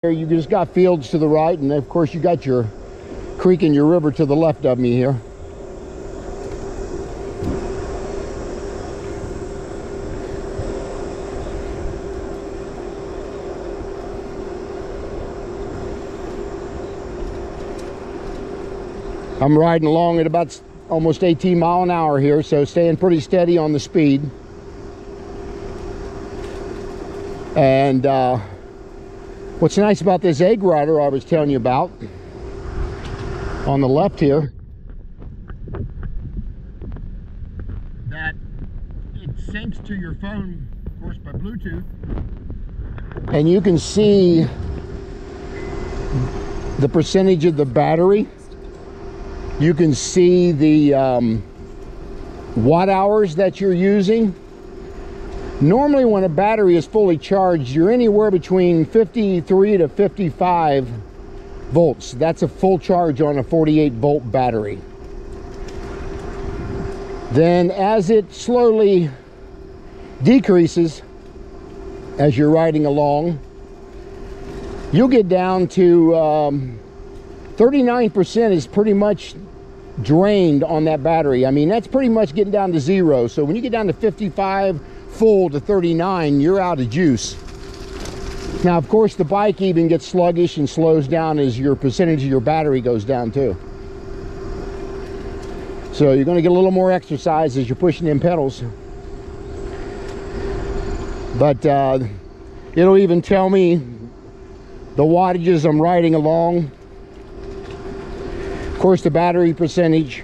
You just got fields to the right, and of course you got your creek and your river to the left of me here. I'm riding along at about almost 18 miles an hour here, so staying pretty steady on the speed. And what's nice about this egg rider I was telling you about on the left here, that it syncs to your phone, of course, by Bluetooth, and you can see the percentage of the battery. You can see the watt hours that you're using. Normally when a battery is fully charged, you're anywhere between 53 to 55 volts. That's a full charge on a 48 volt battery. Then as it slowly decreases as you're riding along, you'll get down to 39% is pretty much drained on that battery. I mean, that's pretty much getting down to zero. So when you get down to 55 full to 39, you're out of juice. Now, of course, the bike even gets sluggish and slows down as your percentage of your battery goes down too. So you're going to get a little more exercise as you're pushing them pedals. But it'll even tell me the wattages I'm riding along. Of course, the battery percentage.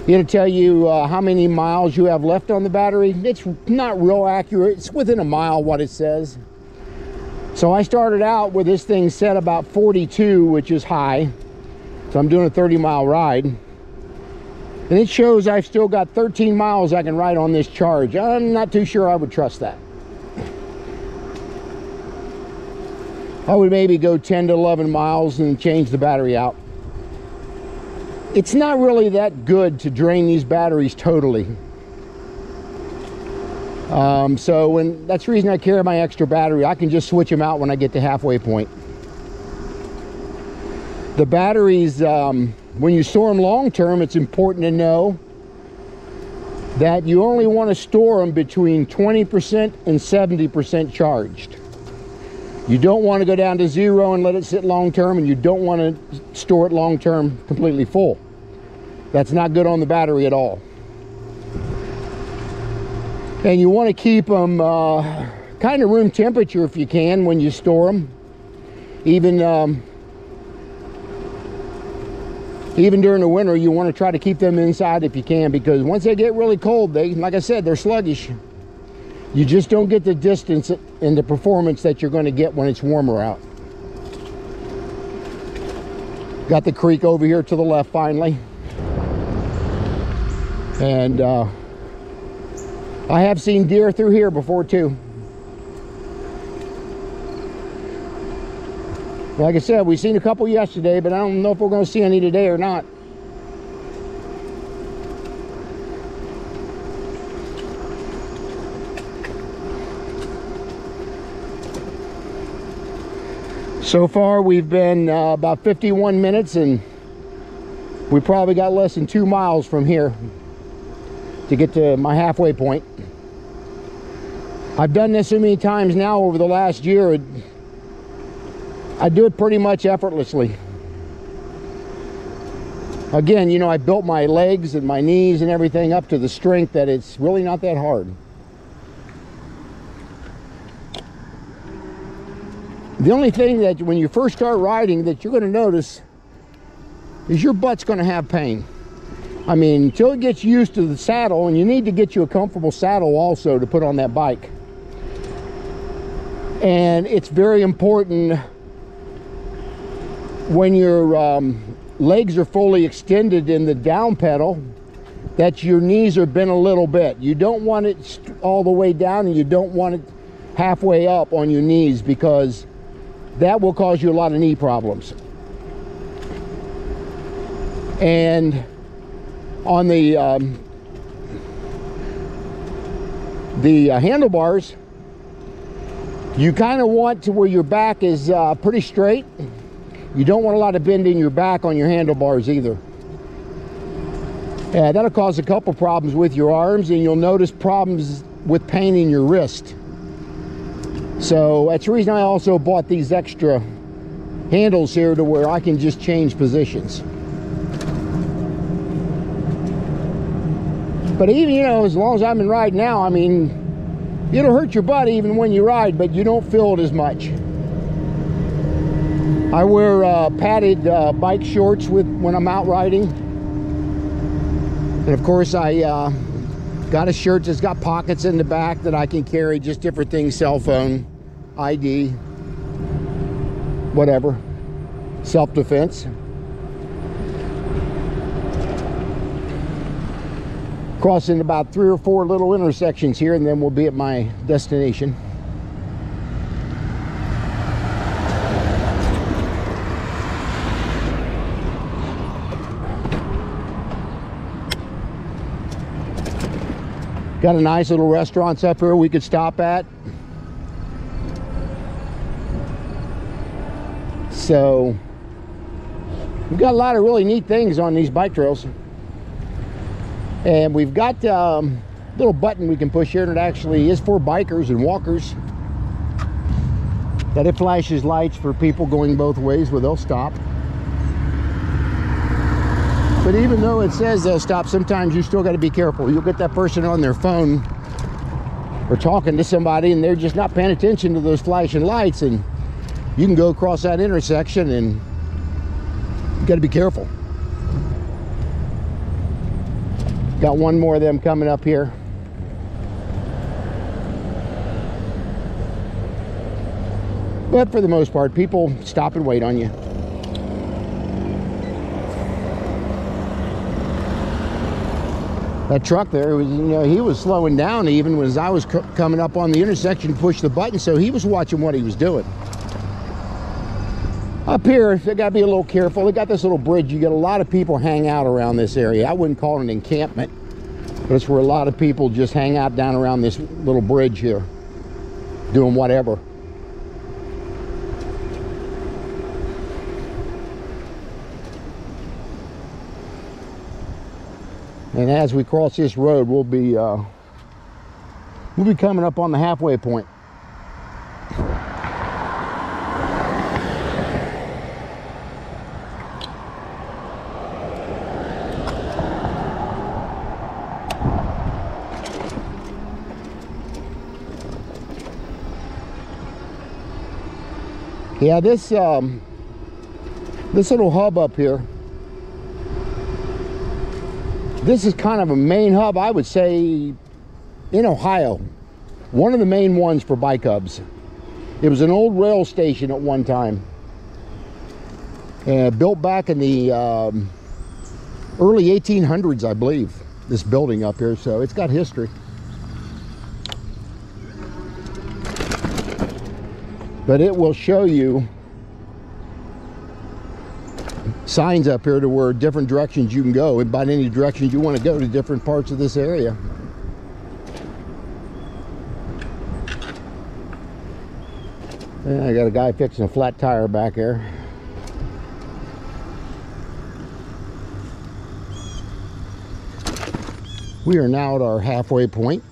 It'll tell you how many miles you have left on the battery. It's not real accurate. It's within a mile what it says. So I started out with this thing set about 42, which is high. So I'm doing a 30-mile ride. And it shows I've still got 13 miles I can ride on this charge. I'm not too sure I would trust that. I would maybe go 10 to 11 miles and change the battery out. It's not really that good to drain these batteries totally. So that's the reason I carry my extra battery. I can just switch them out when I get to halfway point. The batteries, when you store them long term, it's important to know that you only want to store them between 20% and 70% charged. You don't want to go down to zero and let it sit long term, and you don't want to store it long term completely full. That's not good on the battery at all. And you want to keep them kind of room temperature if you can when you store them. Even during the winter, you want to try to keep them inside if you can, because once they get really cold, like I said, they're sluggish. You just don't get the distance and the performance that you're going to get when it's warmer out. Got the creek over here to the left finally. And I have seen deer through here before too. Like I said, we've seen a couple yesterday, but I don't know if we're going to see any today or not. So far we've been about 51 minutes, and we probably got less than 2 miles from here to get to my halfway point. I've done this so many times now over the last year, I do it pretty much effortlessly. Again, you know, I built my legs and my knees and everything up to the strength that it's really not that hard. The only thing that when you first start riding that you're going to notice is your butt's going to have pain. I mean, until it gets used to the saddle, and you need to get you a comfortable saddle also to put on that bike. And it's very important when your legs are fully extended in the down pedal that your knees are bent a little bit. You don't want it all the way down, and you don't want it halfway up on your knees, because that will cause you a lot of knee problems. And on the handlebars, You kind of want to where your back is pretty straight. You don't want a lot of bend in your back on your handlebars either. Yeah, that'll cause a couple problems with your arms, and you'll notice problems with pain in your wrist. So that's the reason I also bought these extra handles here to where I can just change positions. But even, you know, as long as I'm in ride now, I mean, it'll hurt your butt even when you ride, but you don't feel it as much. I wear padded bike shorts when I'm out riding. And of course I got a shirt that's got pockets in the back that I can carry just different things, cell phone, ID, whatever, self-defense. Crossing about 3 or 4 little intersections here, and then we'll be at my destination. Got a nice little restaurants up here we could stop at. So we've got a lot of really neat things on these bike trails. And we've got a little button we can push here, and it actually is for bikers and walkers. That it flashes lights for people going both ways where they'll stop. But even though it says they'll stop, sometimes you still got to be careful. You'll get that person on their phone or talking to somebody, and they're just not paying attention to those flashing lights, and you can go across that intersection, and you got to be careful. Got one more of them coming up here. But for the most part, people stop and wait on you. That truck there, was, you know, he was slowing down even as I was coming up on the intersection, push the button, so he was watching what he was doing. Up here, they got to be a little careful. They got this little bridge. You get a lot of people hang out around this area. I wouldn't call it an encampment, but it's where a lot of people just hang out down around this little bridge here, doing whatever. And as we cross this road, we'll be coming up on the halfway point. Yeah, this little hub up here, this is kind of a main hub, I would say, in Ohio. One of the main ones for bike hubs. It was an old rail station at one time. Built back in the early 1800s, I believe, this building up here, so it's got history. But it will show you signs up here to where different directions you can go, and by any directions you want to go to different parts of this area. And I got a guy fixing a flat tire back there. We are now at our halfway point.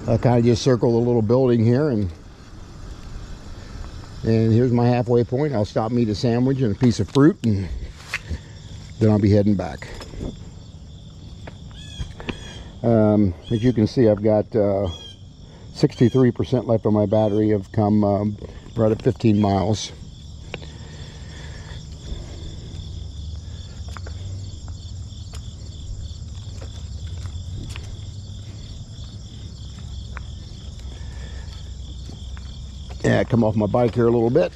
I kind of just circle the little building here, and here's my halfway point. I'll stop and eat a sandwich and a piece of fruit, and then I'll be heading back. As you can see, I've got 63% left on my battery. I've come right at 15 miles. Yeah, come off my bike here a little bit.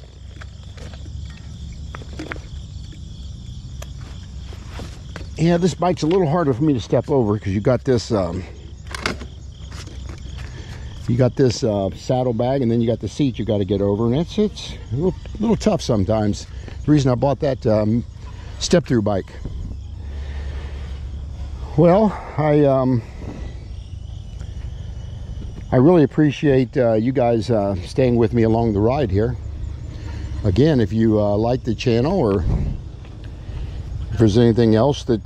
Yeah, this bike's a little harder for me to step over because you got this saddle bag, and then you got the seat you got to get over, and it's a little tough sometimes. The reason I bought that step-through bike. Well, I really appreciate you guys staying with me along the ride here. Again, if you like the channel, or if there's anything else that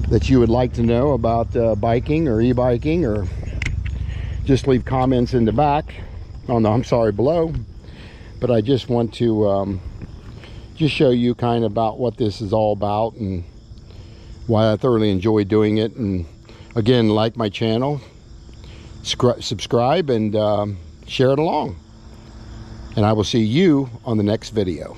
that you would like to know about biking or e-biking, or just leave comments in the back below. But I just want to just show you kind of about what this is all about and why I thoroughly enjoy doing it. And again, like my channel, subscribe, and share it along. And I will see you on the next video.